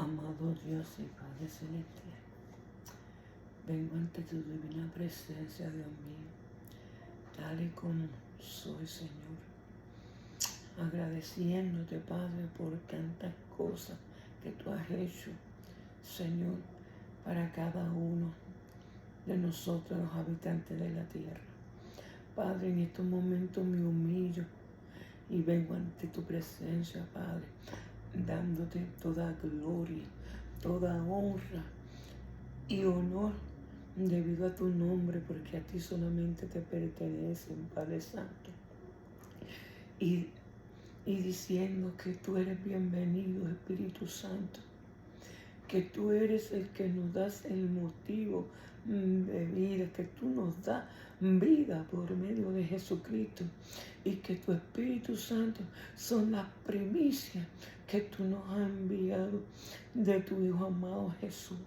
Amado Dios y Padre Celestial, vengo ante tu divina presencia, Dios mío, tal y como soy, Señor, agradeciéndote, Padre, por tantas cosas que tú has hecho, Señor, para cada uno de nosotros, los habitantes de la tierra. Padre, en estos momentos me humillo y vengo ante tu presencia, Padre, dándote toda gloria, toda honra y honor debido a tu nombre, porque a ti solamente te pertenecen, Padre Santo. Y diciendo que tú eres bienvenido, Espíritu Santo, que tú eres el que nos das el motivo de vida, que tú nos das vida por medio de Jesucristo y que tu Espíritu Santo son las primicias que tú nos has enviado de tu Hijo amado Jesús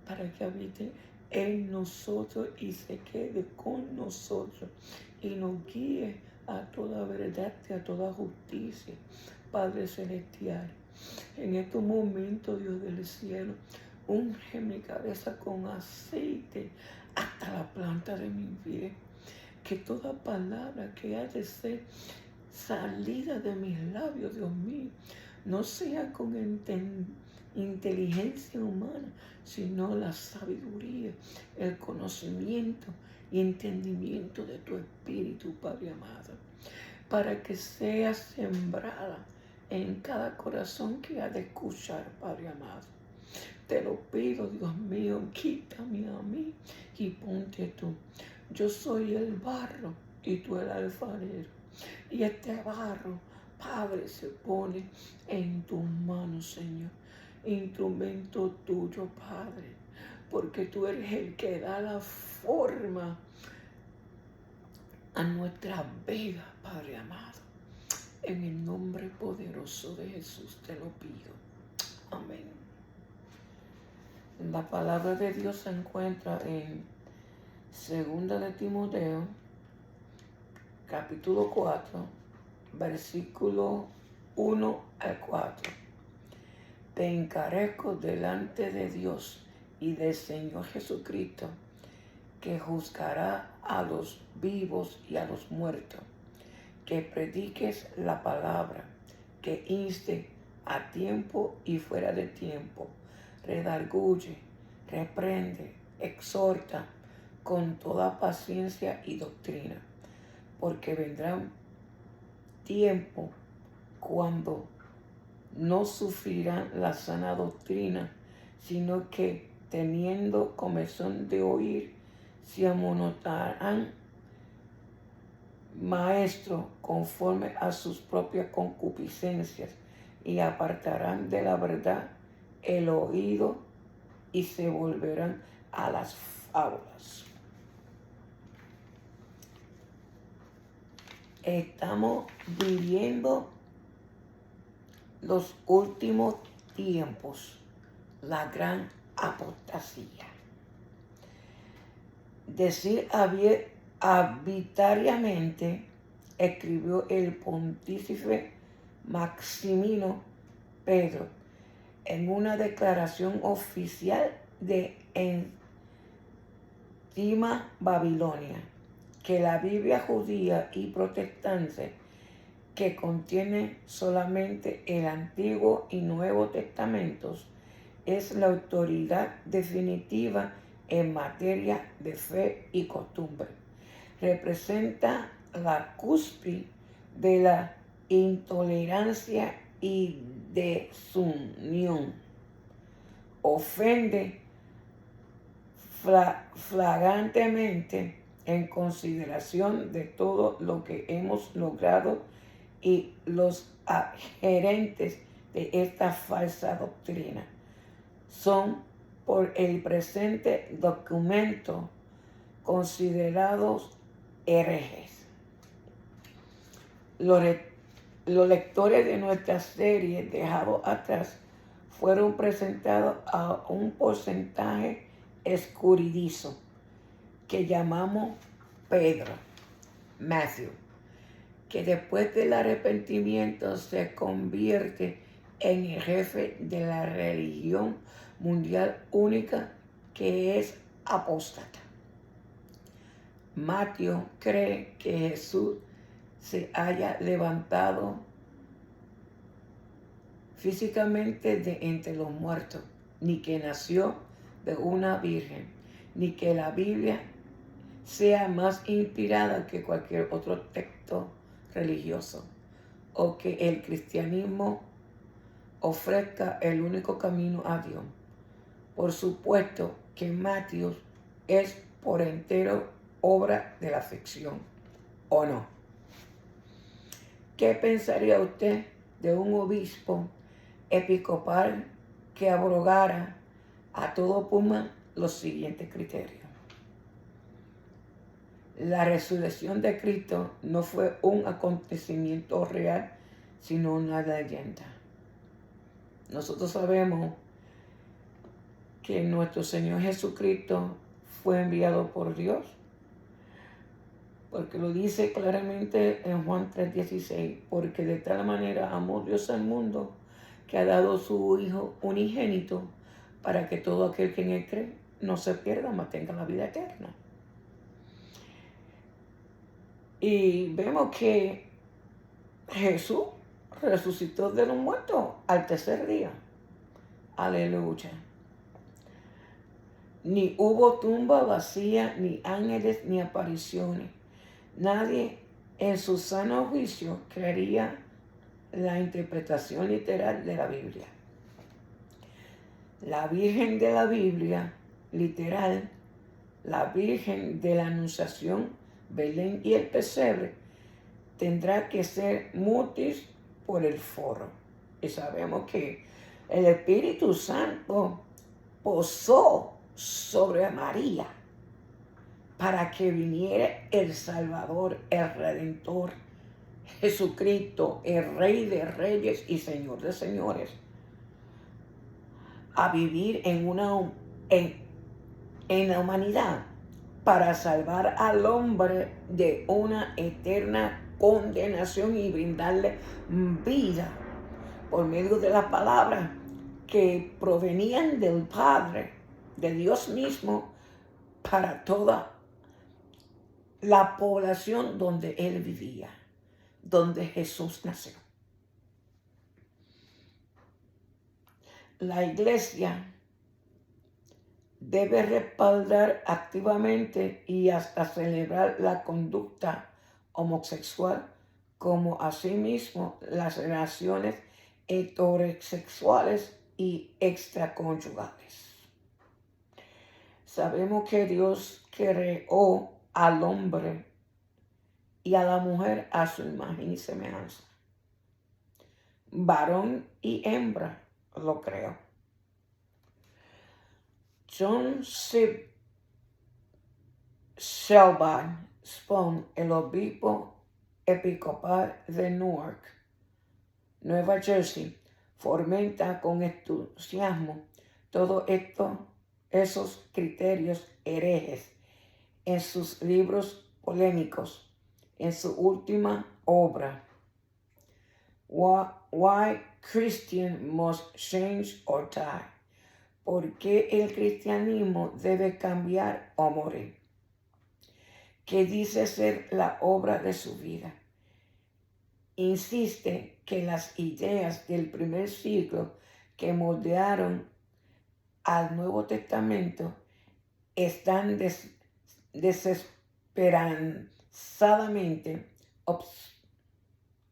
para que habite en nosotros y se quede con nosotros y nos guíe a toda verdad y a toda justicia, Padre Celestial. En estos momentos, Dios del cielo, unge mi cabeza con aceite hasta la planta de mi pie. Que toda palabra que haya de ser salida de mis labios, Dios mío, no sea con inteligencia humana, sino la sabiduría, el conocimiento y entendimiento de tu Espíritu, Padre amado, para que sea sembrada en cada corazón que ha de escuchar, Padre amado. Te lo pido, Dios mío, quítame a mí y ponte tú. Yo soy el barro y tú el alfarero. Y este barro, Padre, se pone en tus manos, Señor. Instrumento tuyo, Padre, porque tú eres el que da la forma a nuestra vida, Padre amado. En el nombre poderoso de Jesús te lo pido. Amén. La palabra de Dios se encuentra en 2 de Timoteo, capítulo 4, versículo 1 al 4. Te encarezco delante de Dios y del Señor Jesucristo, que juzgará a los vivos y a los muertos, que prediques la palabra, que inste a tiempo y fuera de tiempo, redarguye, reprende, exhorta con toda paciencia y doctrina, porque vendrán tiempo cuando no sufrirán la sana doctrina, sino que teniendo comezón de oír, se amonotarán maestros conforme a sus propias concupiscencias y apartarán de la verdad el oído y se volverán a las fábulas. Estamos viviendo los últimos tiempos, la gran apostasía. Decir arbitrariamente, escribió el pontífice Maximino Pedro en una declaración oficial de Encima Babilonia, que la Biblia judía y protestante, que contiene solamente el Antiguo y Nuevo Testamentos, es la autoridad definitiva en materia de fe y costumbre. Representa la cúspide de la intolerancia y desunión. Ofende flagrantemente en consideración de todo lo que hemos logrado y los adherentes de esta falsa doctrina son por el presente documento considerados herejes. Los lectores de nuestra serie dejados atrás fueron presentados a un porcentaje escurridizo que llamamos Pedro, Matthew, que después del arrepentimiento se convierte en el jefe de la religión mundial única que es apóstata. Mateo cree que Jesús se haya levantado físicamente de entre los muertos, ni que nació de una virgen, ni que la Biblia sea más inspirada que cualquier otro texto religioso, o que el cristianismo ofrezca el único camino a Dios. Por supuesto que Mateo es por entero obra de la ficción, ¿o no? ¿Qué pensaría usted de un obispo episcopal que abrogara a todo puma los siguientes criterios? La resurrección de Cristo no fue un acontecimiento real, sino una leyenda. Nosotros sabemos que nuestro Señor Jesucristo fue enviado por Dios, porque lo dice claramente en Juan 3:16, porque de tal manera amó Dios al mundo que ha dado su Hijo unigénito para que todo aquel que en él cree no se pierda, mas tenga la vida eterna. Y vemos que Jesús resucitó de los muertos al tercer día. Aleluya. Ni hubo tumba vacía, ni ángeles, ni apariciones. Nadie en su sano juicio creería la interpretación literal de la Biblia. La Virgen de la Biblia, literal, la Virgen de la Anunciación, Belén y el pesebre, tendrá que ser mutis por el foro. Y sabemos que el Espíritu Santo posó sobre María para que viniera el Salvador, el Redentor, Jesucristo, el Rey de Reyes y Señor de Señores, a vivir en la humanidad para salvar al hombre de una eterna condenación y brindarle vida por medio de las palabras que provenían del Padre, de Dios mismo, para toda la población donde Él vivía, donde Jesús nació. La iglesia debe respaldar activamente y hasta celebrar la conducta homosexual, como asimismo las relaciones heterosexuales y extraconyugales. Sabemos que Dios creó al hombre y a la mujer a su imagen y semejanza. Varón y hembra lo creó. John C. Shelby Spohn, el obispo episcopal de Newark, Nueva Jersey, fomenta con entusiasmo todos esos criterios herejes en sus libros polémicos, en su última obra, Why Christians Must Change or Die. ¿Por qué el cristianismo debe cambiar o morir? Que dice ser la obra de su vida. Insiste que las ideas del primer siglo que moldearon al Nuevo Testamento están desesperanzadamente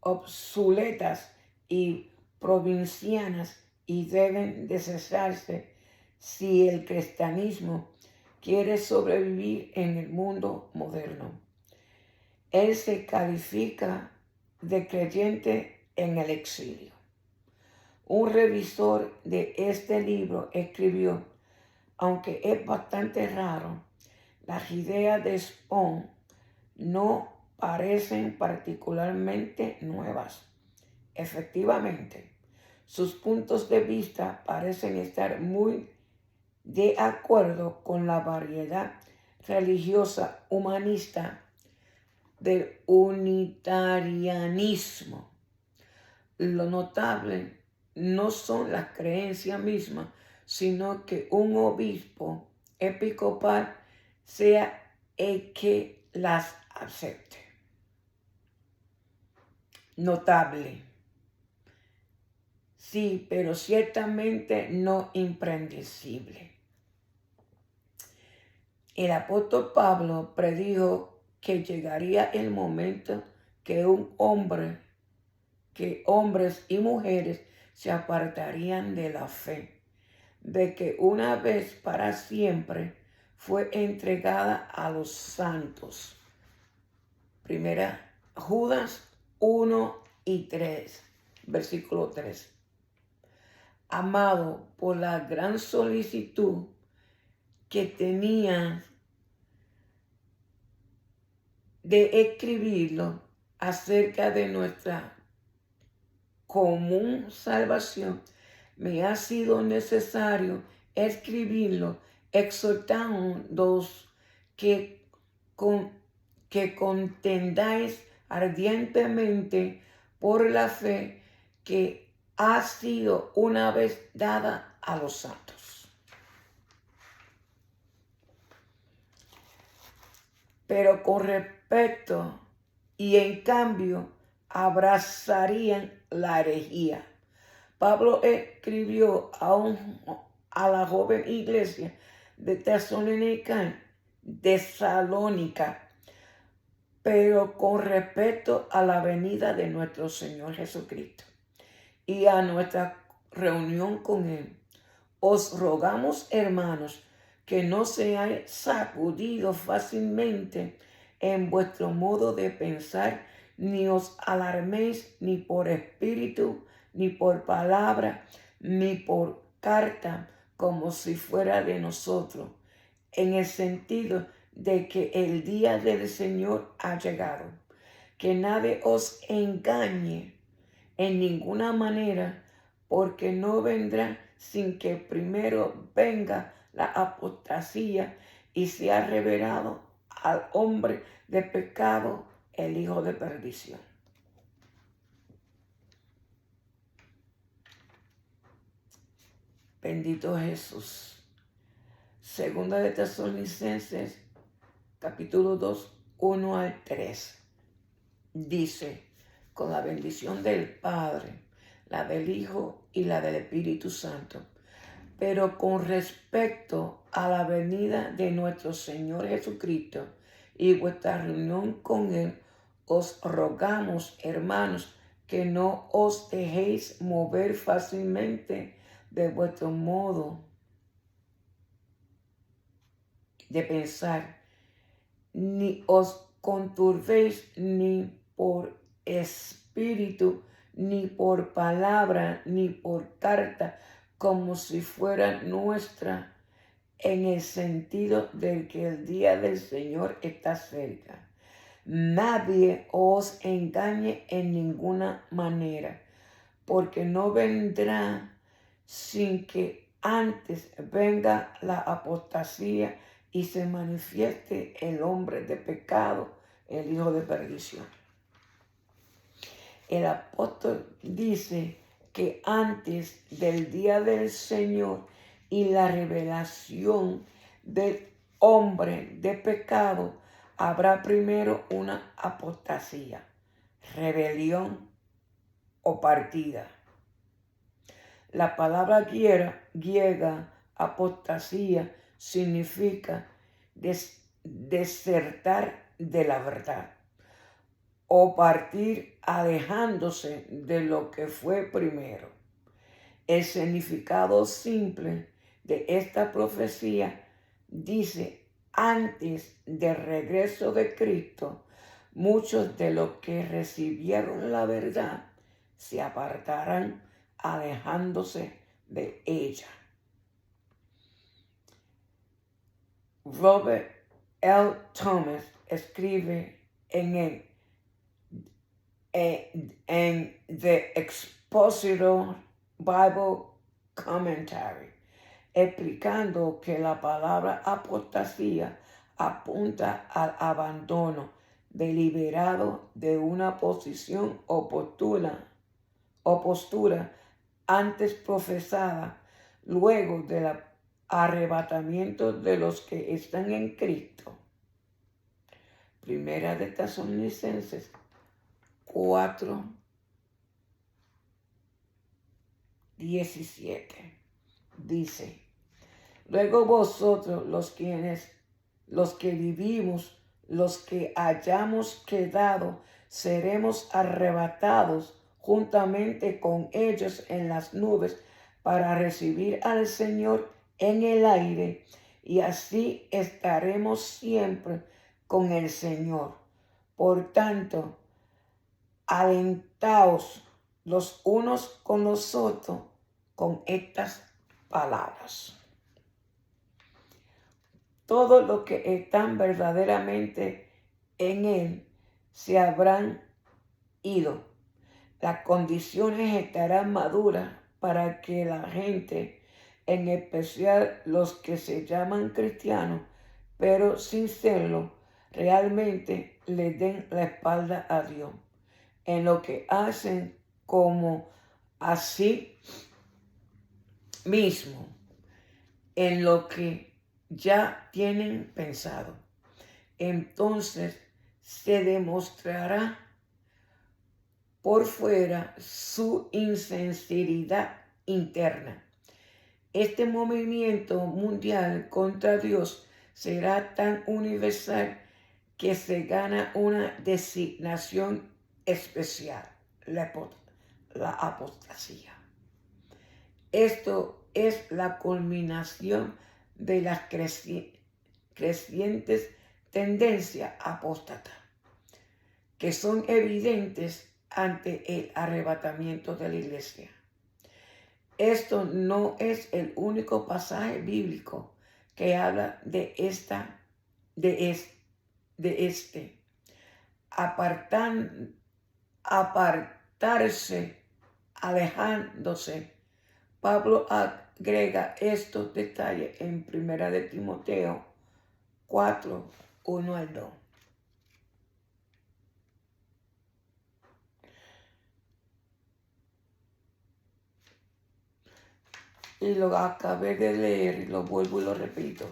obsoletas y provincianas y deben cesarse si el cristianismo quiere sobrevivir en el mundo moderno. Él se califica de creyente en el exilio. Un revisor de este libro escribió: aunque es bastante raro, las ideas de Spohn no parecen particularmente nuevas. Efectivamente, sus puntos de vista parecen estar muy de acuerdo con la variedad religiosa humanista del unitarianismo. Lo notable no son las creencias mismas, sino que un obispo episcopal sea el que las acepte. Notable. Sí, pero ciertamente no impredecible. El apóstol Pablo predijo que llegaría el momento que hombres y mujeres se apartarían de la fe, de que una vez para siempre fue entregada a los santos. Primera Judas 1 y 3, versículo 3. Amado, por la gran solicitud que tenía de escribirlo acerca de nuestra común salvación, me ha sido necesario escribirlo, exhortándoos que contendáis ardientemente por la fe que ha sido una vez dada a los santos. Pero con respecto y en cambio abrazarían la herejía. Pablo escribió a la joven iglesia de Tesalónica, pero con respecto a la venida de nuestro Señor Jesucristo y a nuestra reunión con Él. Os rogamos, hermanos, que no seáis sacudidos fácilmente en vuestro modo de pensar, ni os alarméis ni por espíritu, ni por palabra, ni por carta, como si fuera de nosotros, en el sentido de que el día del Señor ha llegado. Que nadie os engañe en ninguna manera, porque no vendrá sin que primero venga la apostasía y sea revelado al hombre de pecado, el hijo de perdición. Bendito Jesús. Segunda de Tesalonicenses, capítulo 2, 1 al 3. Dice, con la bendición del Padre, la del Hijo y la del Espíritu Santo. Pero con respecto a la venida de nuestro Señor Jesucristo y vuestra reunión con Él, os rogamos, hermanos, que no os dejéis mover fácilmente de vuestro modo de pensar, ni os conturbéis ni por espíritu, ni por palabra, ni por carta, como si fuera nuestra, en el sentido de que el día del Señor está cerca. Nadie os engañe en ninguna manera, porque no vendrá sin que antes venga la apostasía y se manifieste el hombre de pecado, el hijo de perdición. El apóstol dice que antes del día del Señor y la revelación del hombre de pecado, habrá primero una apostasía, rebelión o partida. La palabra griega apostasía significa desertar de la verdad o partir alejándose de lo que fue primero. El significado simple de esta profecía dice: antes del regreso de Cristo, muchos de los que recibieron la verdad se apartarán alejándose de ella. Robert L. Thomas escribe en The Expositor Bible Commentary, explicando que la palabra apostasía apunta al abandono deliberado de una posición o postura antes profesada luego del arrebatamiento de los que están en Cristo. Primera de Tesalonicenses 4:17 dice: luego vosotros los que vivimos, los que hayamos quedado, seremos arrebatados juntamente con ellos en las nubes para recibir al Señor en el aire, y así estaremos siempre con el Señor. Por tanto, alentaos los unos con los otros con estas palabras. Todos los que están verdaderamente en Él se habrán ido. Las condiciones estarán maduras para que la gente, en especial los que se llaman cristianos, pero sin serlo, realmente le den la espalda a Dios en lo que hacen, como así mismo en lo que ya tienen pensado. Entonces se demostrará por fuera su insinceridad interna. Este movimiento mundial contra Dios será tan universal que se gana una designación especial, la apostasía. Esto es la culminación de las crecientes tendencias apóstatas, que son evidentes ante el arrebatamiento de la iglesia. Esto no es el único pasaje bíblico que habla de este apartarse, alejándose. Pablo agrega estos detalles en 1 de Timoteo 4:1-2. Y lo acabé de leer y lo vuelvo y lo repito.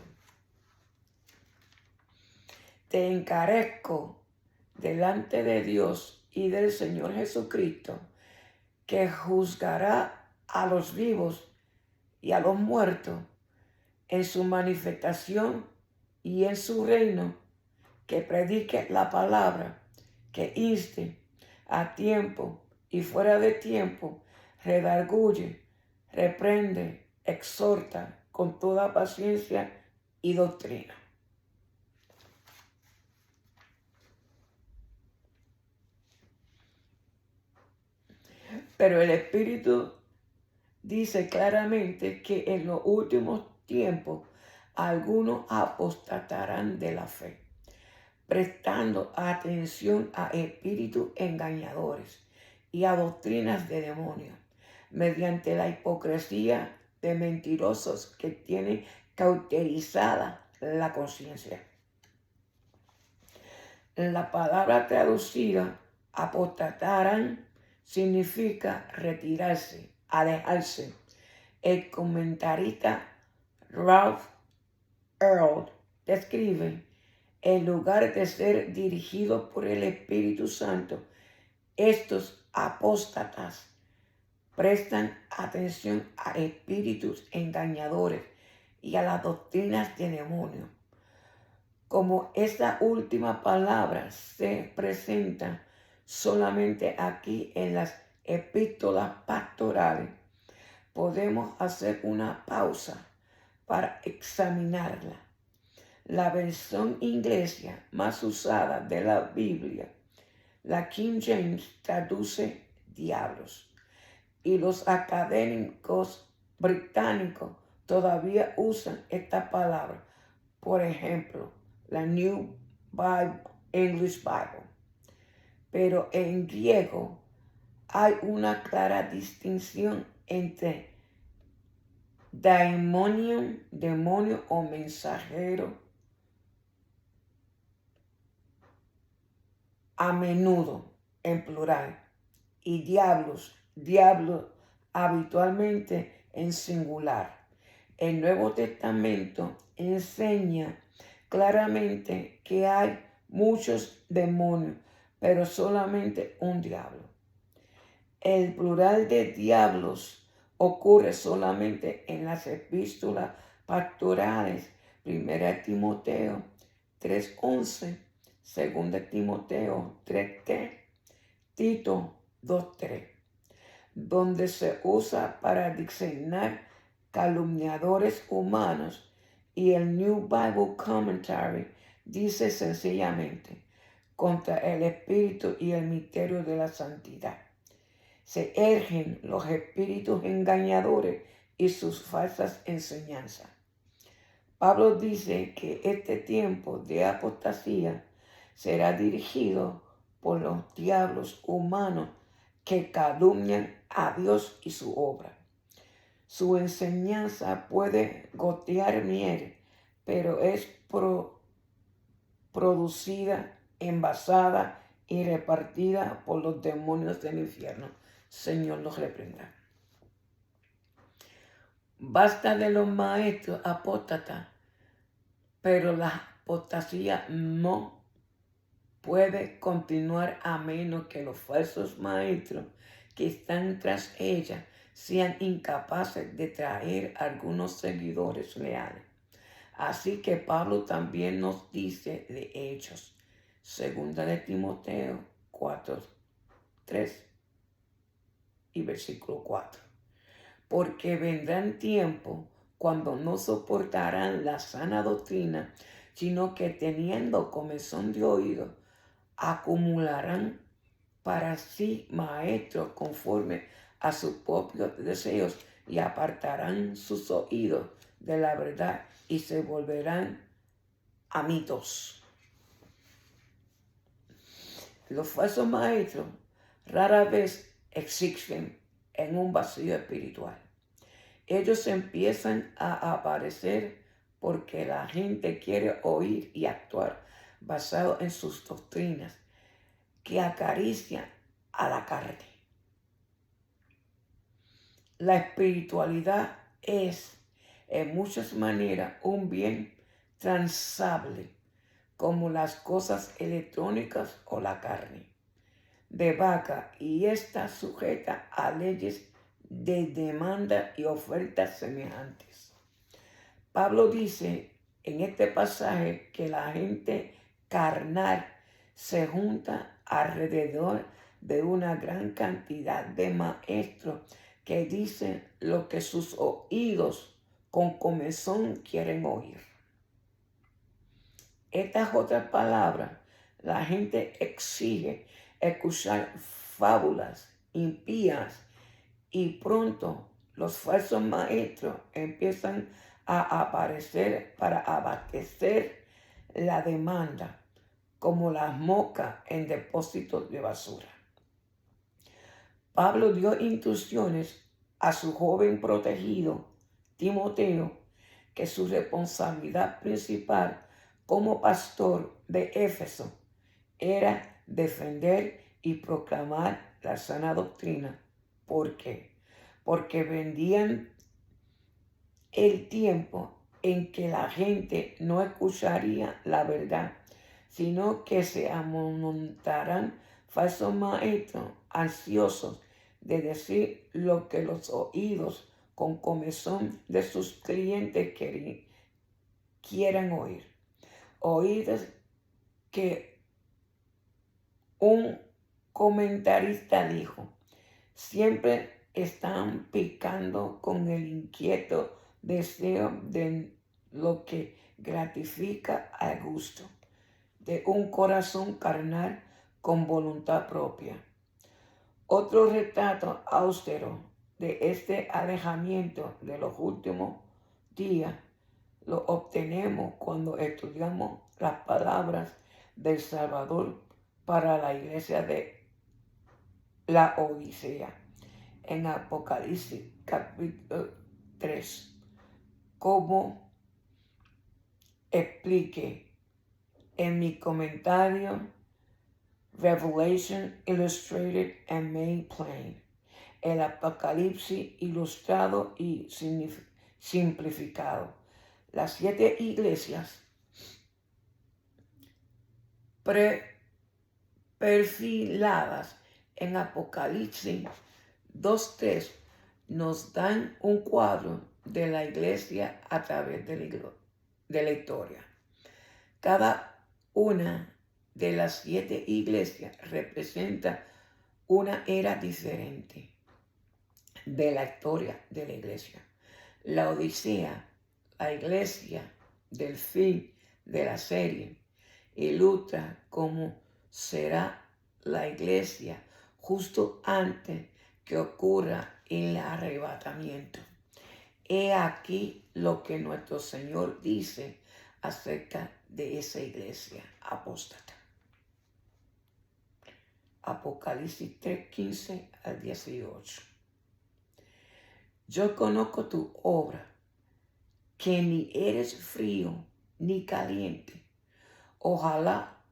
Te encarezco delante de Dios y del Señor Jesucristo, que juzgará a los vivos y a los muertos en su manifestación y en su reino, que predique la palabra, que inste a tiempo y fuera de tiempo, redarguye, reprende, exhorta con toda paciencia y doctrina. Pero el Espíritu dice claramente que en los últimos tiempos algunos apostatarán de la fe, prestando atención a espíritus engañadores y a doctrinas de demonios, mediante la hipocresía de mentirosos que tienen cauterizada la conciencia. La palabra traducida apostatarán significa retirarse, alejarse. El comentarista Ralph Earl describe: en lugar de ser dirigidos por el Espíritu Santo, estos apóstatas prestan atención a espíritus engañadores y a las doctrinas de demonios. Como esta última palabra se presenta solamente aquí en las epístolas pastorales, podemos hacer una pausa para examinarla. La versión inglesa más usada de la Biblia, la King James, traduce diablos, y los académicos británicos todavía usan esta palabra. Por ejemplo, la New English Bible. Pero en griego hay una clara distinción entre daimonion, demonio o mensajero, a menudo en plural, y diablos, diablo habitualmente en singular. El Nuevo Testamento enseña claramente que hay muchos demonios, pero solamente un diablo. El plural de diablos ocurre solamente en las epístolas pastorales, 1 Timoteo 3:11, 2 Timoteo 3:3, Tito 2:3, donde se usa para designar calumniadores humanos, y el New Bible Commentary dice sencillamente contra el espíritu y el misterio de la santidad. Se ergen los espíritus engañadores y sus falsas enseñanzas. Pablo dice que este tiempo de apostasía será dirigido por los diablos humanos que calumnian a Dios y su obra. Su enseñanza puede gotear miel, pero es producida, envasada y repartida por los demonios del infierno. Señor los reprenda. Basta de los maestros apóstatas, pero la apostasía no puede continuar a menos que los falsos maestros que están tras ella sean incapaces de traer algunos seguidores leales. Así que Pablo también nos dice de Hechos, 2 de Timoteo 4:3 y versículo 4. Porque vendrán tiempos cuando no soportarán la sana doctrina, sino que teniendo comezón de oído, acumularán para sí maestros conforme a sus propios deseos y apartarán sus oídos de la verdad y se volverán a mitos. Los falsos maestros rara vez existen en un vacío espiritual. Ellos empiezan a aparecer porque la gente quiere oír y actuar basado en sus doctrinas que acarician a la carne. La espiritualidad es en muchas maneras un bien transable, como las cosas electrónicas o la carne de vaca, y está sujeta a leyes de demanda y ofertas semejantes. Pablo dice en este pasaje que la gente carnal se junta alrededor de una gran cantidad de maestros que dicen lo que sus oídos con comezón quieren oír. Estas otras palabras, la gente exige escuchar fábulas impías y pronto los falsos maestros empiezan a aparecer para abastecer la demanda, como las moscas en depósitos de basura. Pablo dio instrucciones a su joven protegido, Timoteo, que su responsabilidad principal como pastor de Éfeso era defender y proclamar la sana doctrina. ¿Por qué? Porque vendían el tiempo en que la gente no escucharía la verdad, sino que se amontonarán falsos maestros ansiosos de decir lo que los oídos con comezón de sus clientes quieran oír. Oídos que un comentarista dijo, siempre están picando con el inquieto deseo de lo que gratifica al gusto de un corazón carnal con voluntad propia. Otro retrato austero de este alejamiento de los últimos días lo obtenemos cuando estudiamos las palabras del Salvador para la iglesia de la Odisea en Apocalipsis capítulo 3, como expliqué en mi comentario Revelation Illustrated and Made Plain. el Apocalipsis ilustrado y simplificado. Las 7 iglesias perfiladas en Apocalipsis 2:3 nos dan un cuadro de la iglesia a través de la historia. Cada una de las 7 iglesias representa una era diferente de la historia de la iglesia. La Odisea, la iglesia del fin de la serie, ilustra cómo será la iglesia justo antes que ocurra el arrebatamiento. He aquí lo que nuestro Señor dice acerca de esa iglesia apóstata. Apocalipsis 3:15 al 18. Yo conozco tu obra, que ni eres frío ni caliente. Ojalá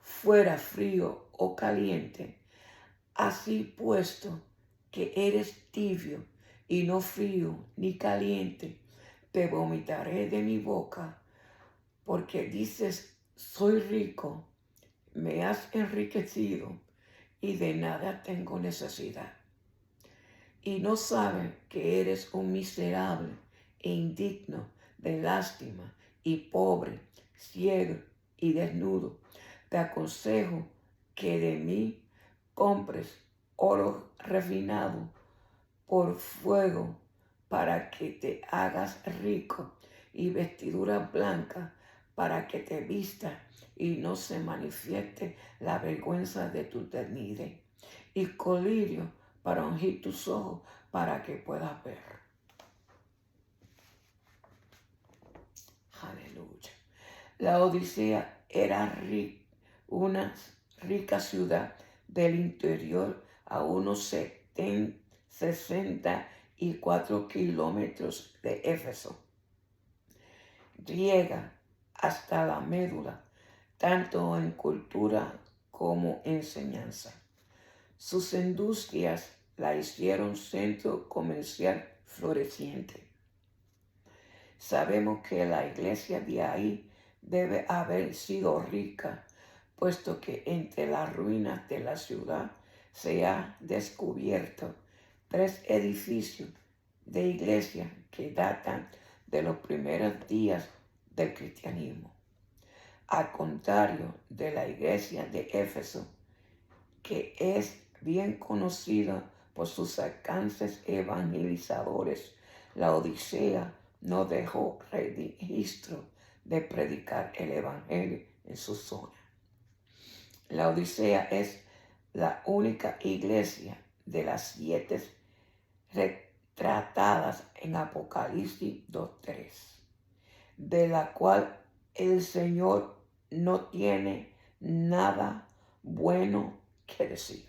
fuera frío o caliente. Así puesto que eres tibio y no frío ni caliente, te vomitaré de mi boca, porque dices, soy rico, me has enriquecido y de nada tengo necesidad. Y no sabes que eres un miserable e indigno de lástima y pobre, ciego y desnudo. Te aconsejo que de mí compres oro refinado por fuego para que te hagas rico, y vestidura blanca para que te vistas y no se manifieste la vergüenza de tu desnudez, y colirio para ungir tus ojos para que puedas ver. Aleluya. La Odisea era una rica ciudad del interior a unos 64 kilómetros de Éfeso, griega hasta la médula, tanto en cultura como enseñanza. Sus industrias la hicieron centro comercial floreciente. Sabemos que la iglesia de ahí debe haber sido rica, puesto que entre las ruinas de la ciudad se ha descubierto 3 edificios de iglesia que datan de los primeros días del cristianismo. Al contrario de la iglesia de Éfeso, que es bien conocida por sus alcances evangelizadores, la Odisea no dejó registro de predicar el evangelio en su zona. La Odisea es la única iglesia de las 7 retratadas en Apocalipsis 2:3, de la cual el Señor no tiene nada bueno que decir.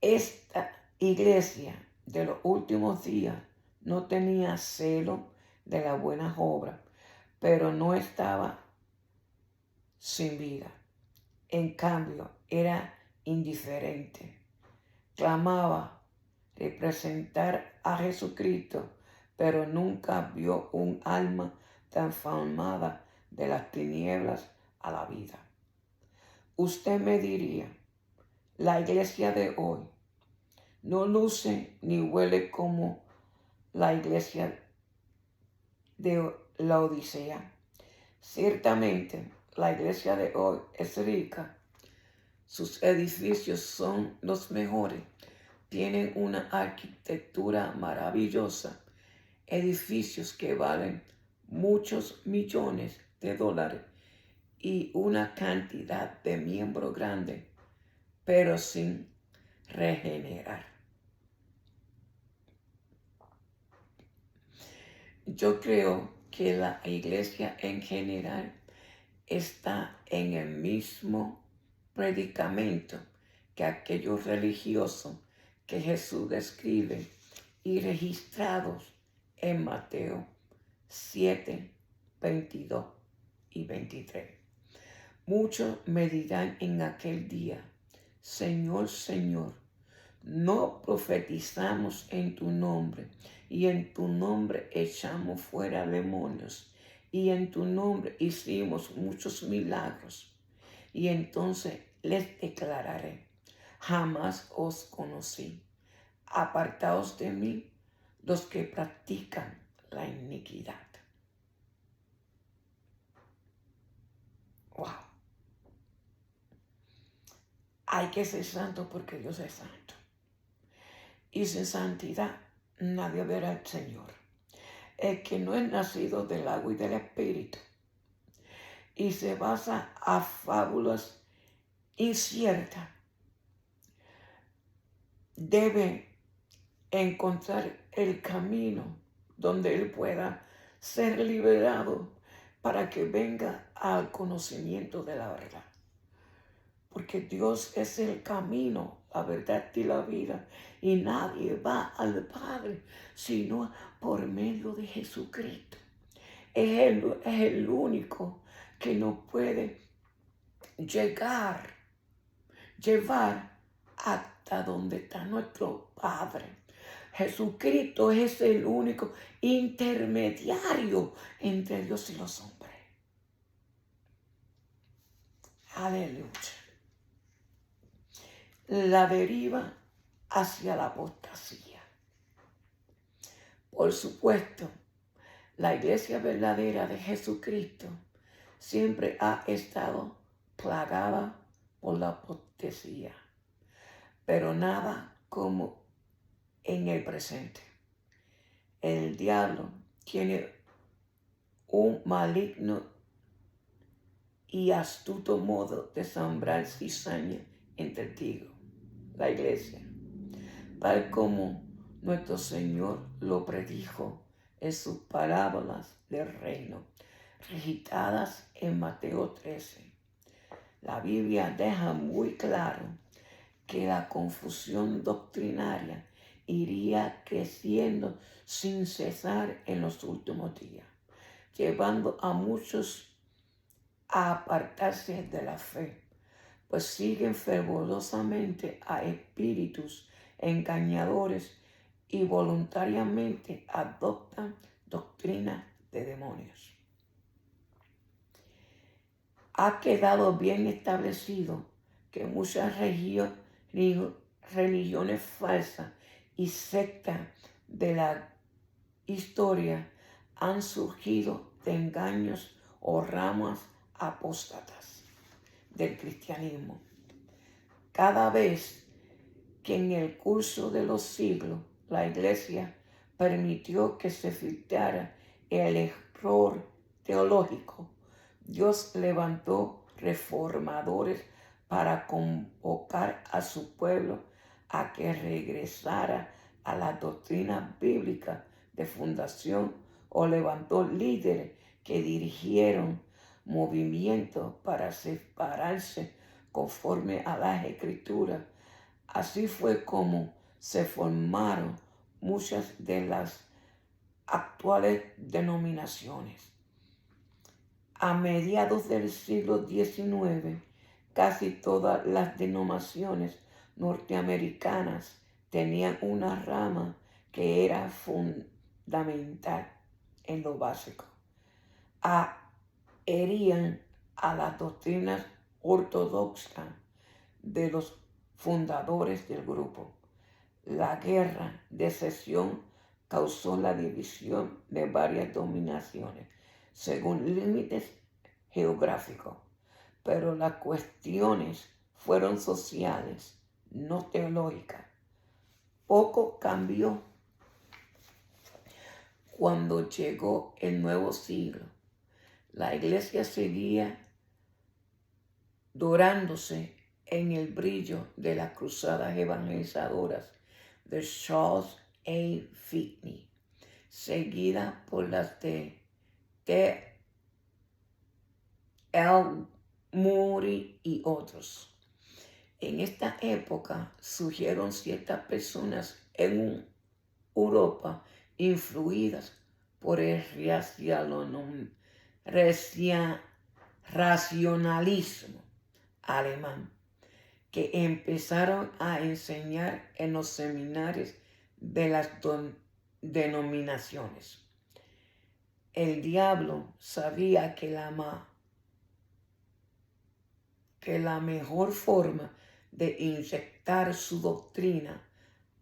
Esta iglesia de los últimos días no tenía celo de las buenas obras, pero no estaba sin vida. En cambio, era indiferente. Clamaba representar a Jesucristo, pero nunca vio un alma transformada de las tinieblas a la vida. Usted me diría, la iglesia de hoy no luce ni huele como la iglesia de la Odisea. Ciertamente, la iglesia de hoy es rica. Sus edificios son los mejores. Tienen una arquitectura maravillosa. Edificios que valen muchos millones de dólares y una cantidad de miembros grande, pero sin regenerar. Yo creo que la iglesia en general está en el mismo predicamento que aquellos religiosos que Jesús describe y registrados en Mateo 7, 22 y 23. Muchos me dirán en aquel día, Señor, Señor, no profetizamos en tu nombre, y en tu nombre echamos fuera demonios, y en tu nombre hicimos muchos milagros. Y entonces les declararé, jamás os conocí. Apartaos de mí los que practican la iniquidad. Wow. Hay que ser santo porque Dios es santo. Y sin santidad nadie verá al Señor. El que no es nacido del agua y del Espíritu y se basa a fábulas inciertas, debe encontrar el camino donde él pueda ser liberado para que venga al conocimiento de la verdad. Porque Dios es el camino, la verdad y la vida. Y nadie va al Padre sino por medio de Jesucristo. Es el único que nos puede llevar hasta donde está nuestro Padre. Jesucristo es el único intermediario entre Dios y los hombres. Aleluya. La deriva hacia la apostasía. Por supuesto, la iglesia verdadera de Jesucristo siempre ha estado plagada por la apostasía, pero nada como en el presente. El diablo tiene un maligno y astuto modo de sembrar cizaña entre el trigo, la iglesia, tal como nuestro Señor lo predijo en sus parábolas del reino, recitadas en Mateo 13. La Biblia deja muy claro que la confusión doctrinaria iría creciendo sin cesar en los últimos días, llevando a muchos a apartarse de la fe, pues siguen fervorosamente a espíritus engañadores y voluntariamente adoptan doctrinas de demonios. Ha quedado bien establecido que muchas religiones falsas y sectas de la historia han surgido de engaños o ramas apóstatas del cristianismo. Cada vez que en el curso de los siglos la iglesia permitió que se filtrara el error teológico, Dios levantó reformadores para convocar a su pueblo a que regresara a la doctrina bíblica de fundación, o levantó líderes que dirigieron movimientos para separarse conforme a las Escrituras. Así fue como se formaron muchas de las actuales denominaciones. A mediados del siglo XIX, casi todas las denominaciones norteamericanas tenían una rama que era fundamental en lo básico. Adherían a las doctrinas ortodoxas de los fundadores del grupo. La guerra de secesión causó la división de varias dominaciones según límites geográficos, pero las cuestiones fueron sociales, no teológicas. Poco cambió cuando llegó el nuevo siglo. La iglesia seguía dorándose en el brillo de las cruzadas evangelizadoras de Charles A. Finney, seguida por las de T. L. Moody y otros. En esta época surgieron ciertas personas en Europa influidas por el racionalismo alemán, que empezaron a enseñar en los seminarios de las denominaciones. El diablo sabía que la mejor forma de inyectar su doctrina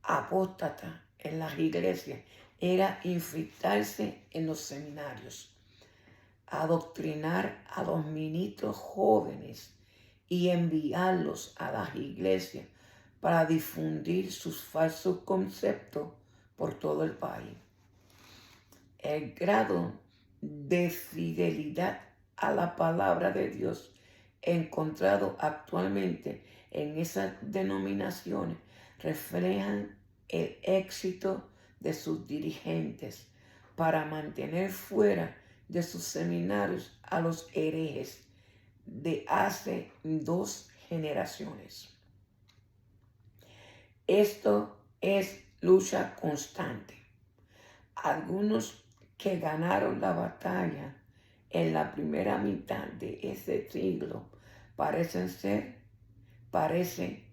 apóstata en las iglesias era infiltrarse en los seminarios, adoctrinar a los ministros jóvenes y enviarlos a las iglesias para difundir sus falsos conceptos por todo el país. El grado de fidelidad a la palabra de Dios encontrado actualmente en esas denominaciones reflejan el éxito de sus dirigentes para mantener fuera de sus seminarios a los herejes de hace 2 generaciones. Esto es lucha constante. Algunos que ganaron la batalla en la primera mitad de este siglo parecen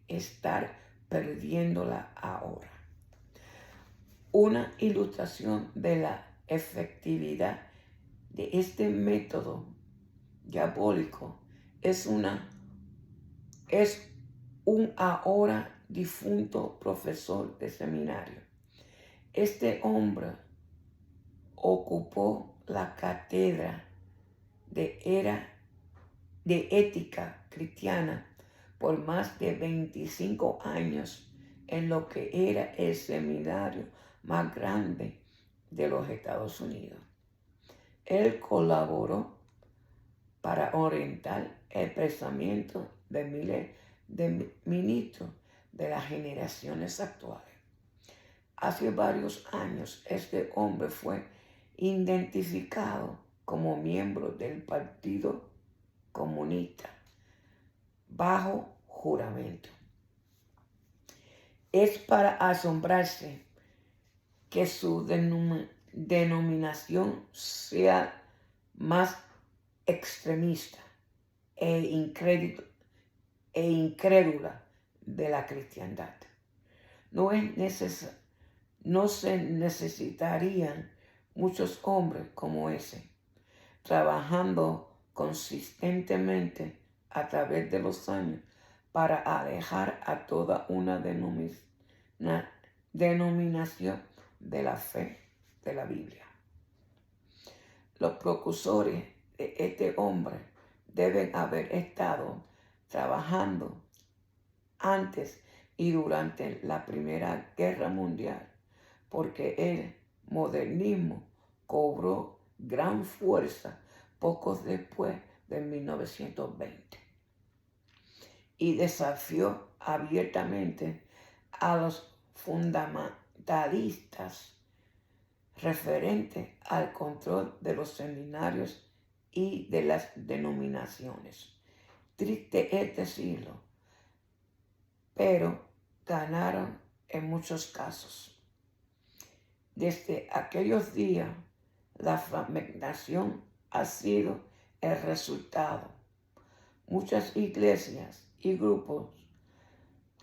estar perdiéndola ahora. Una ilustración de la efectividad de este método diabólico es un ahora difunto profesor de seminario. Este hombre ocupó la cátedra de ética cristiana por más de 25 años en lo que era el seminario más grande de los Estados Unidos. Él colaboró para orientar el pensamiento de miles de ministros de las generaciones actuales. Hace varios años este hombre fue identificado como miembro del Partido Comunista bajo juramento. Es para asombrarse que su denominación sea más extremista e incrédula de la cristiandad. No se necesitarían muchos hombres como ese, trabajando consistentemente a través de los años para alejar a toda una denominación de la fe de la Biblia. Los precursores de este hombre deben haber estado trabajando antes y durante la Primera Guerra Mundial, porque el modernismo cobró gran fuerza poco después de 1920 y desafió abiertamente a los fundamentalistas referente al control de los seminarios y de las denominaciones. Triste es decirlo, pero ganaron en muchos casos. Desde aquellos días, la fragmentación ha sido el resultado. Muchas iglesias y grupos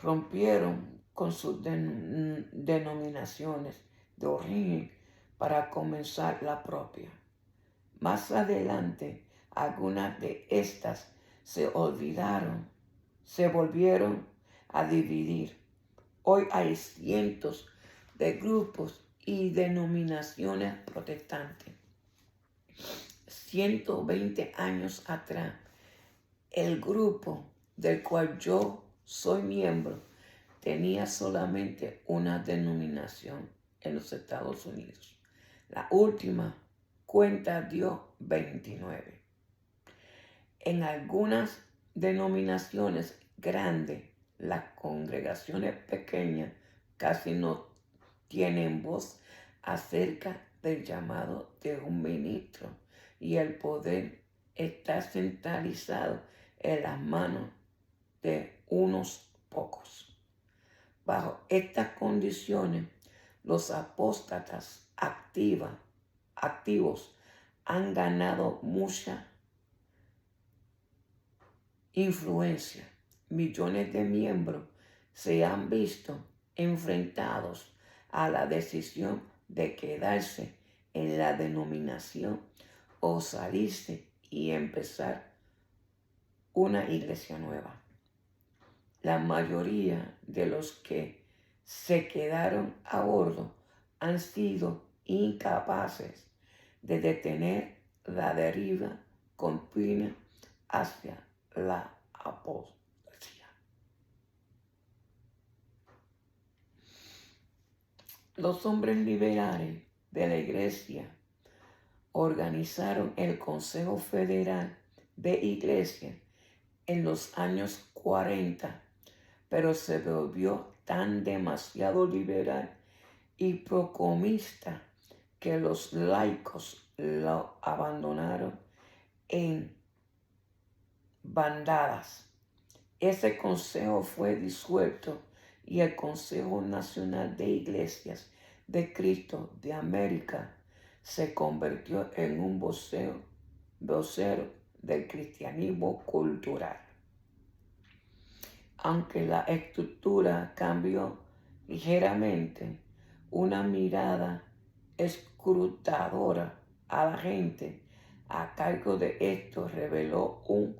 rompieron con sus denominaciones de origen para comenzar la propia. Más adelante, algunas de estas se volvieron a dividir. Hoy hay cientos de grupos y denominaciones protestantes. 120 años atrás, el grupo del cual yo soy miembro tenía solamente una denominación en los Estados Unidos. La última cuenta dio 29. En algunas denominaciones grandes, las congregaciones pequeñas casi no tienen voz acerca del llamado de un ministro y el poder está centralizado en las manos de unos pocos. Bajo estas condiciones, los apóstatas activos han ganado mucha influencia millones de miembros se han visto enfrentados a la decisión de quedarse en la denominación o salirse y empezar una iglesia nueva. La mayoría de los que se quedaron a bordo han sido incapaces de detener la deriva continua hacia la apostasía. Los hombres liberales de la iglesia organizaron el Consejo Federal de Iglesias en los años 40, pero se volvió tan demasiado liberal y procomista que los laicos lo abandonaron en bandadas. Ese consejo fue disuelto y el Consejo Nacional de Iglesias de Cristo de América se convirtió en un vocero del cristianismo cultural. Aunque la estructura cambió ligeramente, una mirada escrutadora a la gente a cargo de esto reveló un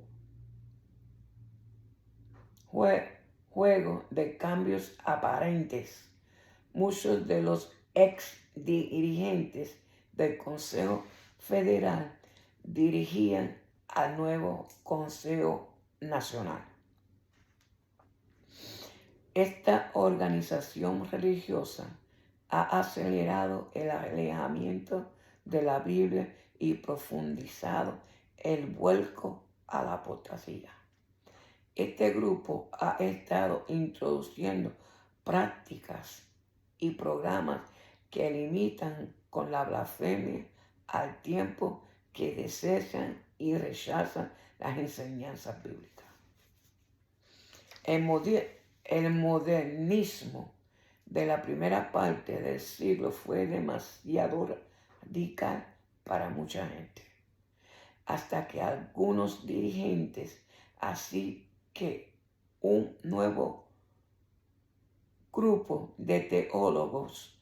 juego de cambios aparentes. Muchos de los ex dirigentes del Consejo Federal dirigían al nuevo Consejo Nacional. Esta organización religiosa ha acelerado el alejamiento de la Biblia y profundizado el vuelco a la apostasía. Este grupo ha estado introduciendo prácticas y programas que limitan con la blasfemia al tiempo que desechan y rechazan las enseñanzas bíblicas. El modernismo de la primera parte del siglo fue demasiado radical para mucha gente, hasta que algunos dirigentes, así que un nuevo grupo de teólogos,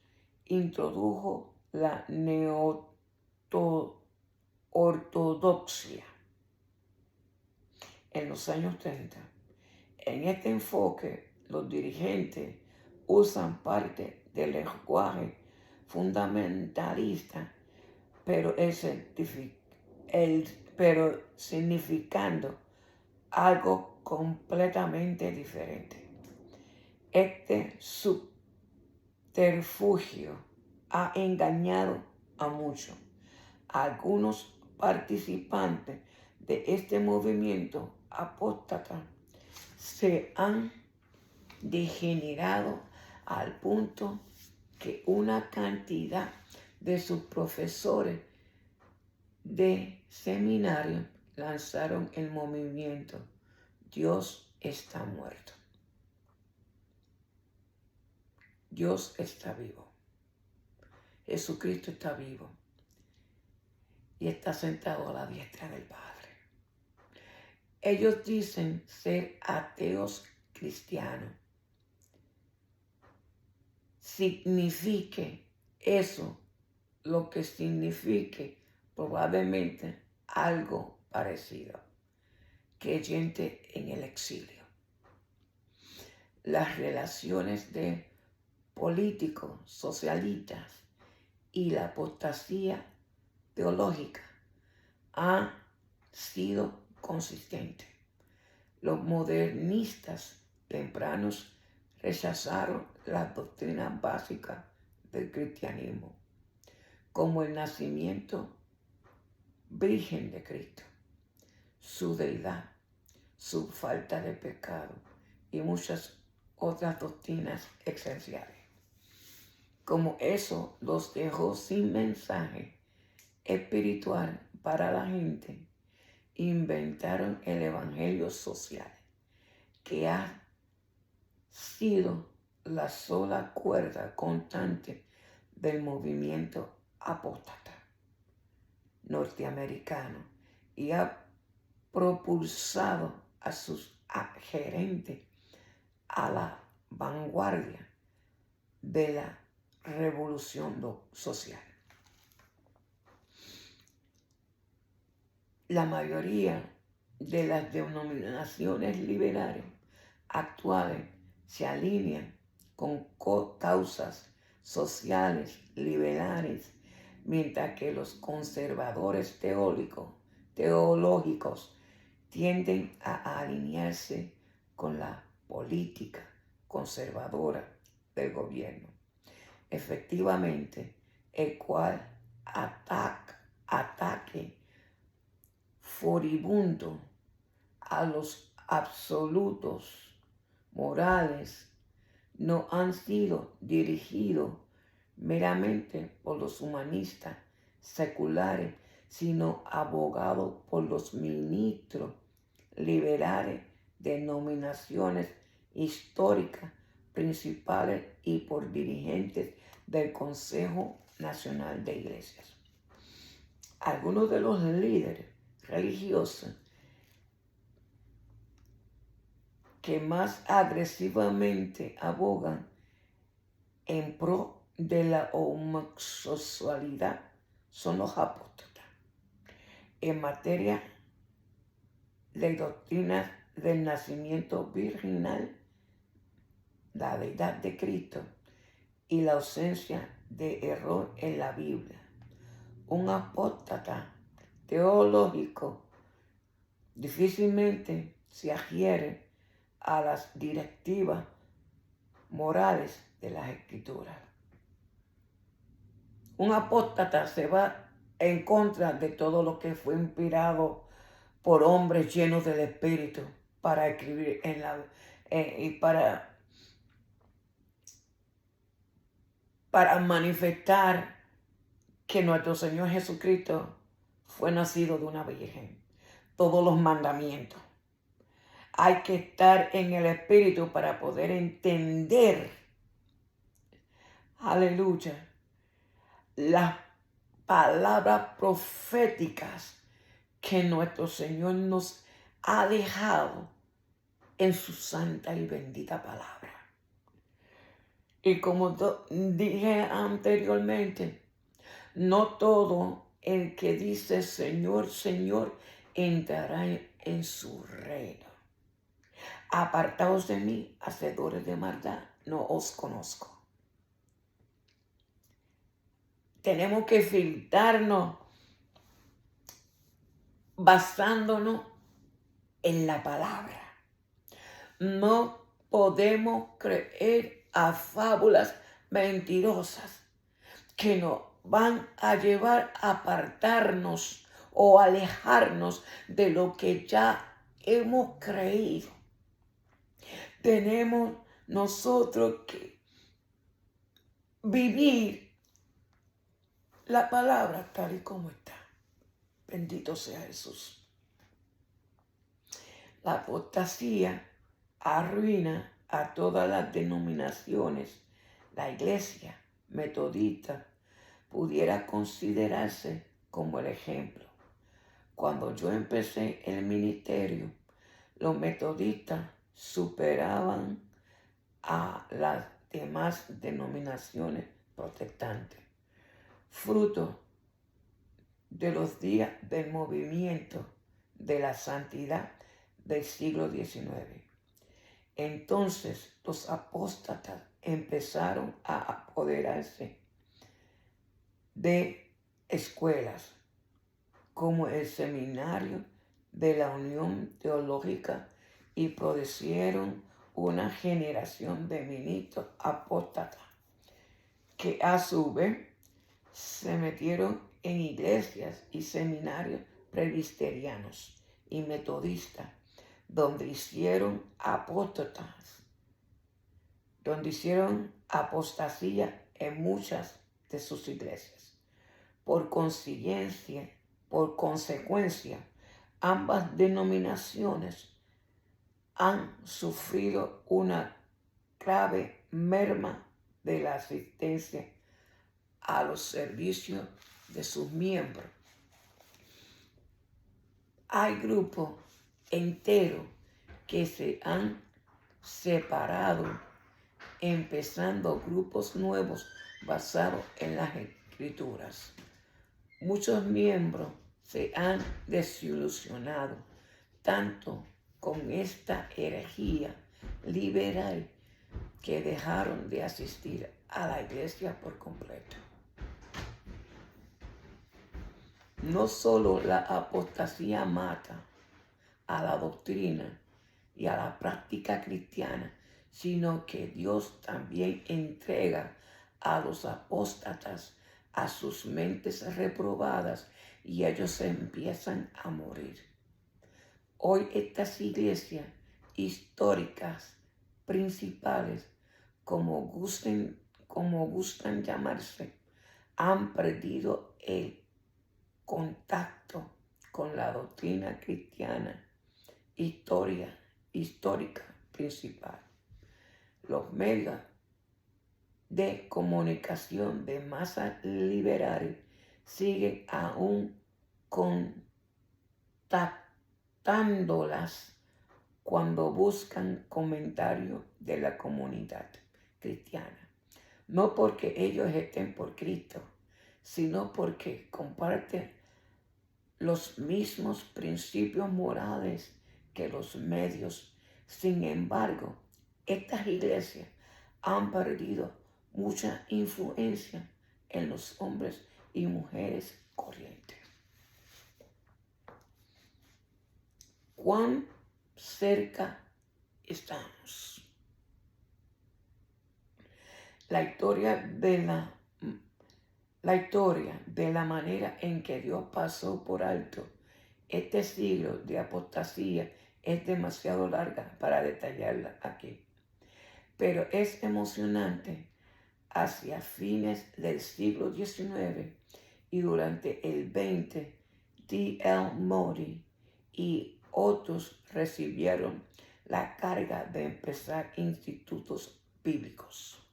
introdujo la neo-ortodoxia en los años 30. En este enfoque, los dirigentes usan parte del lenguaje fundamentalista, pero significando algo completamente diferente. Este subterfugio ha engañado a muchos. Algunos participantes de este movimiento apóstata se han degenerado al punto que una cantidad de sus profesores de seminario lanzaron el movimiento Dios está muerto. Dios está vivo. Jesucristo está vivo y está sentado a la diestra del Padre. Ellos dicen ser ateos cristianos. Signifique eso lo que signifique, probablemente algo parecido. Creyente en el exilio. Las relaciones de políticos socialistas y la apostasía teológica han sido consistentes. Los modernistas tempranos rechazaron las doctrinas básicas del cristianismo, como el nacimiento virgen de Cristo, su deidad, su falta de pecado y muchas otras doctrinas esenciales. Como eso los dejó sin mensaje espiritual para la gente, inventaron el evangelio social, que ha sido la sola cuerda constante del movimiento apóstata norteamericano y ha propulsado a sus gerente a la vanguardia de la revolución social. La mayoría de las denominaciones liberales actuales se alinean con causas sociales liberales, mientras que los conservadores teológicos tienden a alinearse con la política conservadora del gobierno. Efectivamente, el cual ataque furibundo a los absolutos morales no han sido dirigidos meramente por los humanistas seculares, sino abogados por los ministros liberales de denominaciones históricas principales y por dirigentes del Consejo Nacional de Iglesias. Algunos de los líderes religiosos que más agresivamente abogan en pro de la homosexualidad son los apóstatas. En materia de doctrinas del nacimiento virginal, la deidad de Cristo y la ausencia de error en la Biblia, un apóstata teológico difícilmente se adhiere a las directivas morales de las Escrituras. Un apóstata se va en contra de todo lo que fue inspirado por hombres llenos del Espíritu para escribir y para manifestar que nuestro Señor Jesucristo fue nacido de una virgen. Todos los mandamientos. Hay que estar en el Espíritu para poder entender, aleluya, las palabras proféticas que nuestro Señor nos ha dejado en su santa y bendita palabra. Y como dije anteriormente, no todo el que dice Señor, Señor, entrará en su reino. Apartaos de mí, hacedores de maldad, no os conozco. Tenemos que filtrarnos basándonos en la palabra. No podemos creer a fábulas mentirosas que nos van a llevar a apartarnos o alejarnos de lo que ya hemos creído. Tenemos nosotros que vivir la palabra tal y como está. Bendito sea Jesús. La apostasía arruina a todas las denominaciones. La iglesia metodista pudiera considerarse como el ejemplo. Cuando yo empecé el ministerio, los metodistas superaban a las demás denominaciones protestantes, fruto de los días del movimiento de la santidad del siglo XIX. Entonces los apóstatas empezaron a apoderarse de escuelas como el Seminario de la Unión Teológica y produjeron una generación de ministros apóstatas que a su vez se metieron en iglesias y seminarios presbiterianos y metodistas, donde hicieron apostasía en muchas de sus iglesias. Por consecuencia, ambas denominaciones han sufrido una grave merma de la asistencia a los servicios de sus miembros. Hay grupos enteros que se han separado, empezando grupos nuevos basados en las Escrituras. Muchos miembros se han desilusionado tanto con esta herejía liberal que dejaron de asistir a la iglesia por completo. No solo la apostasía mata a la doctrina y a la práctica cristiana, sino que Dios también entrega a los apóstatas a sus mentes reprobadas y ellos empiezan a morir. Hoy estas iglesias históricas principales, como gustan llamarse, han perdido el contacto con la doctrina cristiana histórica principal. Los medios de comunicación de masa liberal siguen aún contactándolas cuando buscan comentarios de la comunidad cristiana. No porque ellos estén por Cristo, sino porque comparten los mismos principios morales que los medios. Sin embargo, estas iglesias han perdido mucha influencia en los hombres y mujeres corrientes. ¿Cuán cerca estamos? La historia de la manera en que Dios pasó por alto este siglo de apostasía es demasiado larga para detallarla aquí. Pero es emocionante. Hacia fines del siglo XIX y durante el XX, D.L. Moody y otros recibieron la carga de empezar institutos bíblicos.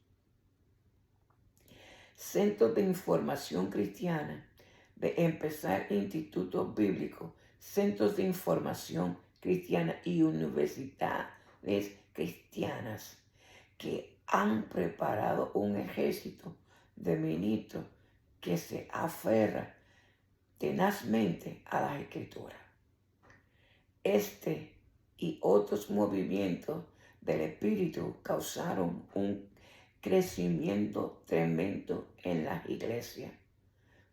Centros de información cristiana, de empezar institutos bíblicos, centros de información cristiana y universidades cristianas que han preparado un ejército de ministros que se aferra tenazmente a las Escrituras. Este y otros movimientos del Espíritu causaron un crecimiento tremendo en las iglesias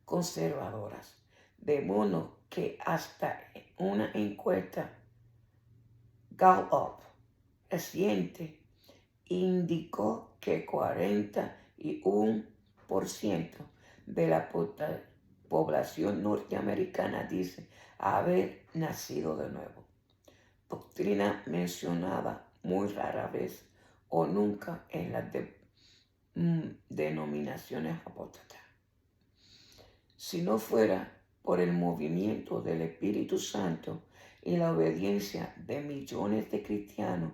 conservadoras, de modo que hasta una encuesta Gallup reciente indicó que 41% de la población norteamericana dice haber nacido de nuevo. Doctrina mencionada muy rara vez o nunca en las denominaciones apóstatas. Si no fuera por el movimiento del Espíritu Santo y la obediencia de millones de cristianos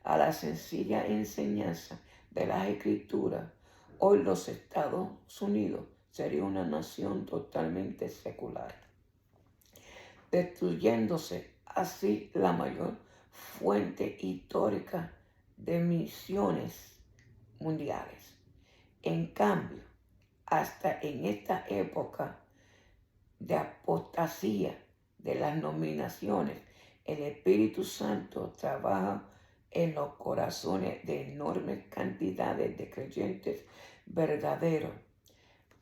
a la sencilla enseñanza de las Escrituras, hoy los Estados Unidos sería una nación totalmente secular, destruyéndose así la mayor fuente histórica de misiones mundiales. En cambio, hasta en esta época de apostasía de las denominaciones, el Espíritu Santo trabaja en los corazones de enormes cantidades de creyentes verdaderos.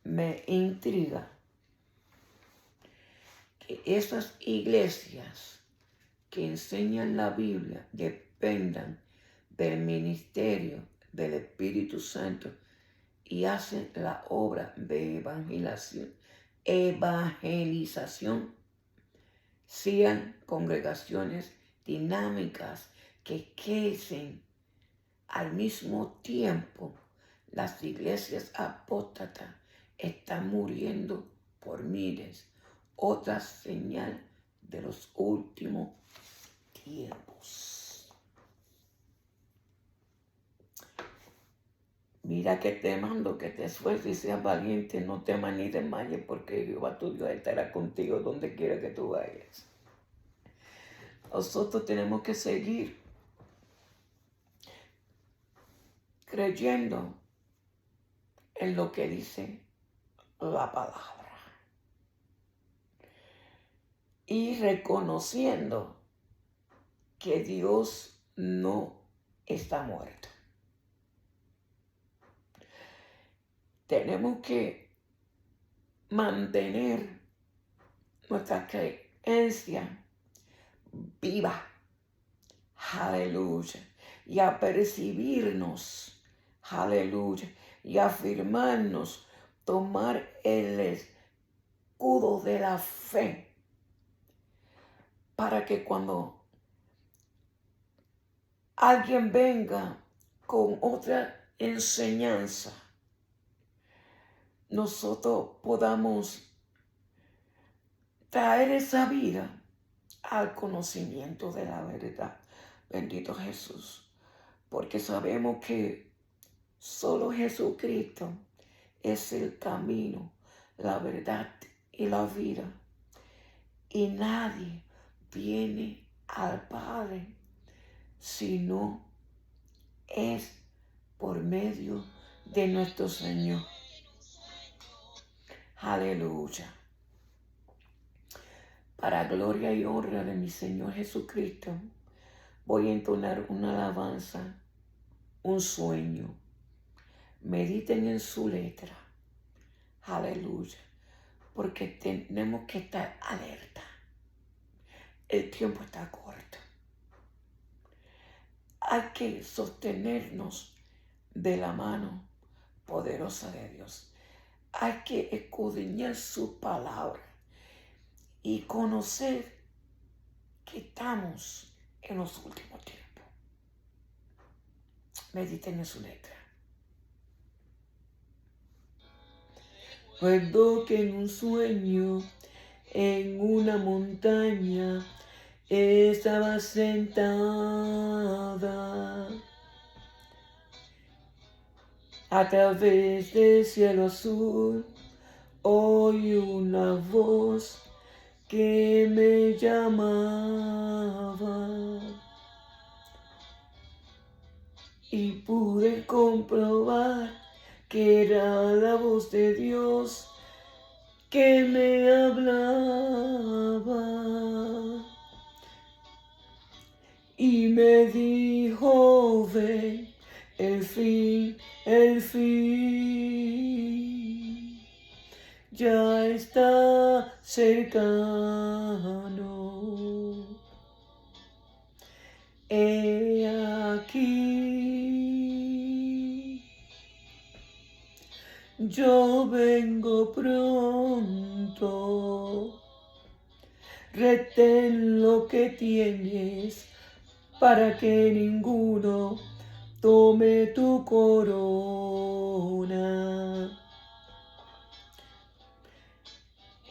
Me intriga que esas iglesias que enseñan la Biblia dependan del ministerio del Espíritu Santo y hacen la obra de evangelización, sean congregaciones dinámicas que crecen al mismo tiempo. Las iglesias apóstatas están muriendo por miles. Otra señal de los últimos tiempos. Mira que te mando que te esfuerces y seas valiente, no temas ni desmayes, porque Jehová tu Dios estará contigo donde quiera que tú vayas. Nosotros tenemos que seguir creyendo en lo que dice la palabra y reconociendo que Dios no está muerto. Tenemos que mantener nuestra creencia viva, aleluya, y a percibirnos, aleluya, y afirmarnos, tomar el escudo de la fe, para que cuando alguien venga con otra enseñanza, nosotros podamos traer esa vida al conocimiento de la verdad. Bendito Jesús. Porque sabemos que solo Jesucristo es el camino, la verdad y la vida. Y nadie viene al Padre si no es por medio de nuestro Señor. Aleluya. Para gloria y honra de mi Señor Jesucristo, voy a entonar una alabanza, un sueño. Mediten en su letra. Aleluya. Porque tenemos que estar alerta. El tiempo está corto. Hay que sostenernos de la mano poderosa de Dios. Hay que escudriñar su palabra y conocer que estamos en los últimos tiempos. Mediten en su letra. Recuerdo que en un sueño, en una montaña, estaba sentada. A través del cielo azul, oí una voz que me llamaba. Y pude comprobar que era la voz de Dios que me hablaba. Y me dijo, ven, el fin ya está cercano. He aquí, yo vengo pronto. Retén lo que tienes para que ninguno tome tu corona.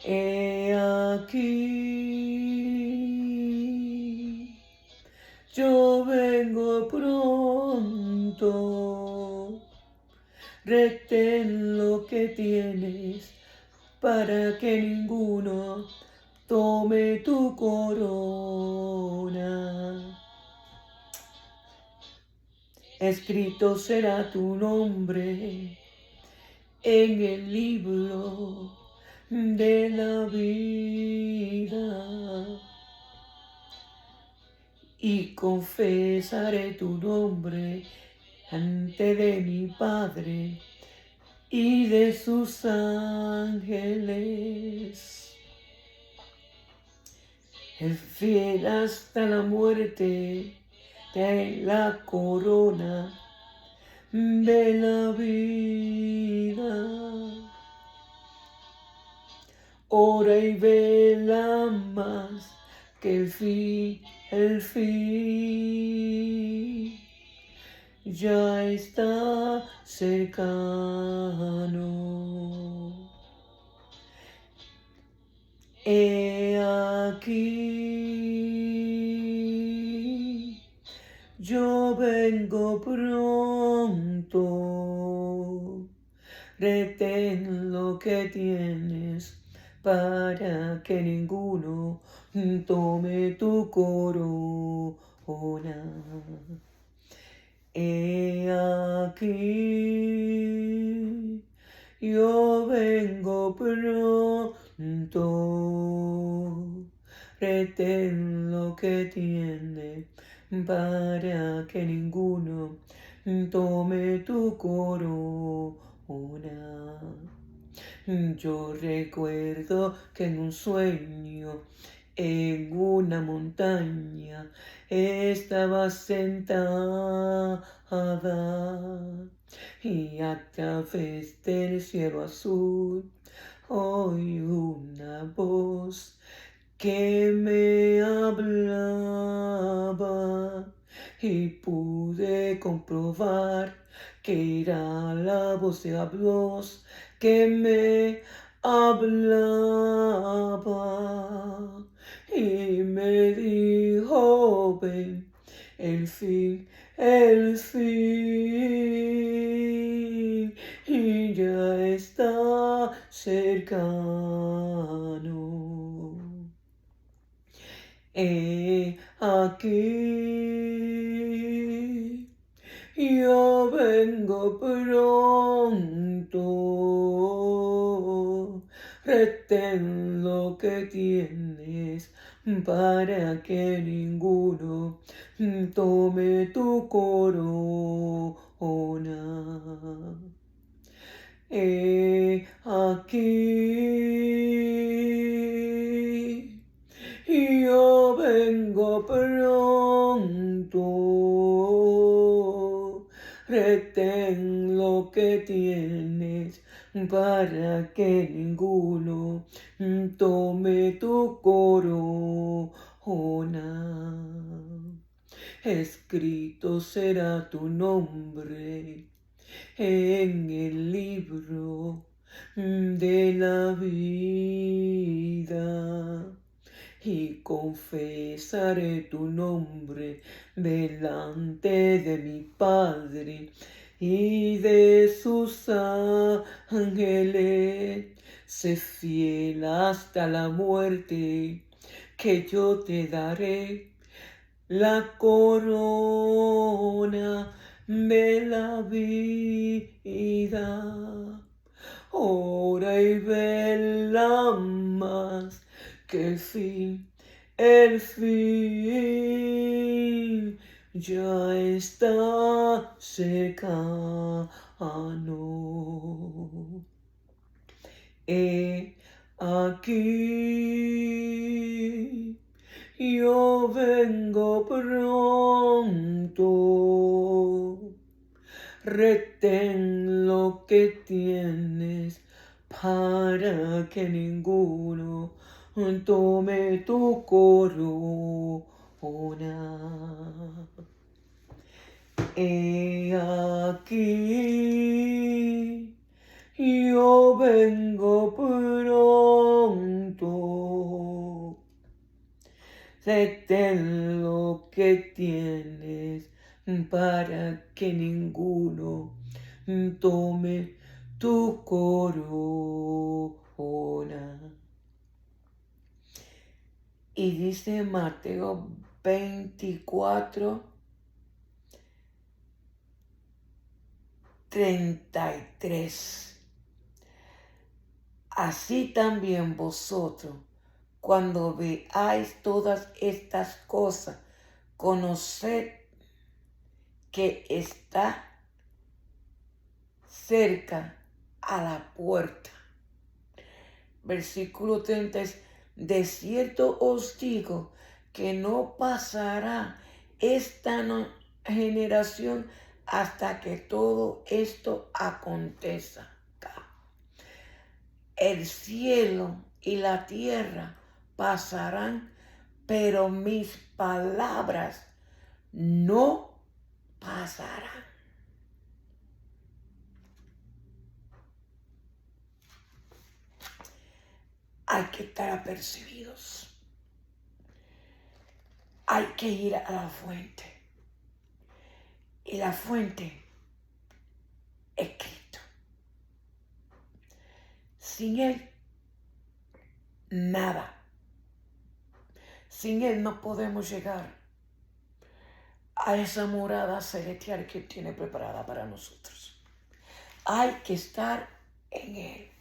He aquí, yo vengo pronto. Retén lo que tienes para que ninguno tome tu corona. Escrito será tu nombre en el libro de la vida. Y confesaré tu nombre ante de mi Padre y de sus ángeles. El fiel hasta la muerte de la corona de la vida. Ora y vela más que el fin ya está cercano. He aquí, yo vengo pronto. Retén lo que tienes para que ninguno tome tu corona. He aquí, yo vengo pronto. Retén lo que tiene para que ninguno tome tu corona. Yo recuerdo que en un sueño, en una montaña, estaba sentada y a través del cielo azul oí una voz que me hablaba y pude comprobar que era la voz de Dios que me hablaba y me dijo: ven, el fin y ya está cercano. He aquí, yo vengo pronto. Retén lo que tienes para que ninguno tome tu corona. He aquí, yo vengo pronto. Retén lo que tienes para que ninguno tome tu corona. Escrito será tu nombre en el libro de la vida y confesaré tu nombre delante de mi Padre y de sus ángeles. Sé fiel hasta la muerte, que yo te daré la corona de la vida. Ora y vela más que el fin ya está cercano. He aquí, yo vengo pronto. Retén lo que tienes para que ninguno tome tu corona. He aquí, yo vengo pronto. Retén lo que tienes para que ninguno tome tu corona. Y dice Mateo 24:33. Así también vosotros, cuando veáis todas estas cosas, conoced que está cerca a la puerta. Versículo 30 es: de cierto os digo que no pasará esta generación hasta que todo esto acontezca. El cielo y la tierra pasarán, pero mis palabras no pasarán. Hay que estar apercibidos. Hay que ir a la fuente. Y la fuente es Cristo. Sin Él, nada. Sin Él no podemos llegar a esa morada celestial que tiene preparada para nosotros. Hay que estar en Él.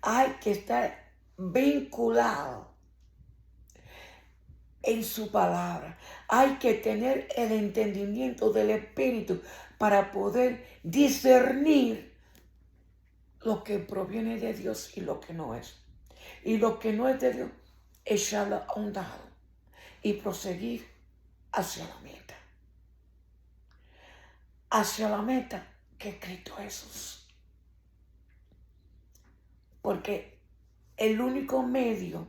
Hay que estar vinculado en su palabra. Hay que tener el entendimiento del Espíritu para poder discernir lo que proviene de Dios y lo que no es. Y lo que no es de Dios, echarlo a un lado y proseguir hacia la meta. Hacia la meta que es Cristo Jesús. Porque el único medio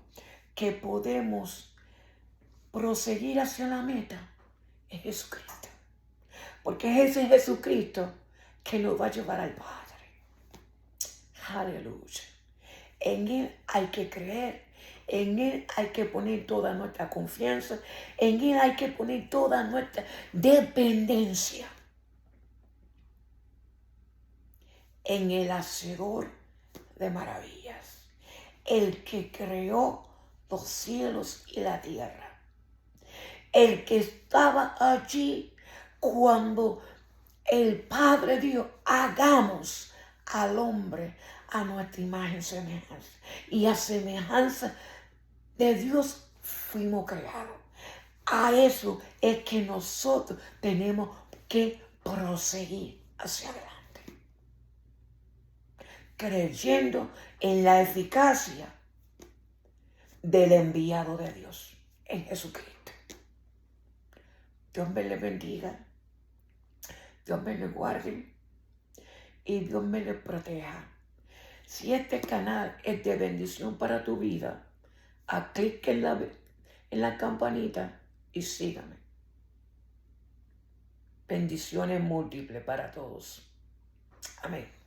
que podemos proseguir hacia la meta es Jesucristo. Porque es ese Jesucristo que nos va a llevar al Padre. Aleluya. En Él hay que creer. En Él hay que poner toda nuestra confianza. En Él hay que poner toda nuestra dependencia. En el Hacedor de maravillas. El que creó los cielos y la tierra. El que estaba allí cuando el Padre dijo, hagamos al hombre a nuestra imagen y semejanza. Y a semejanza de Dios fuimos creados. A eso es que nosotros tenemos que proseguir hacia adelante. Creyendo en la eficacia del enviado de Dios, en Jesucristo. Dios me le bendiga. Dios me le guarde. Y Dios me le proteja. Si este canal es de bendición para tu vida, haz clic en la campanita y sígame. Bendiciones múltiples para todos. Amén.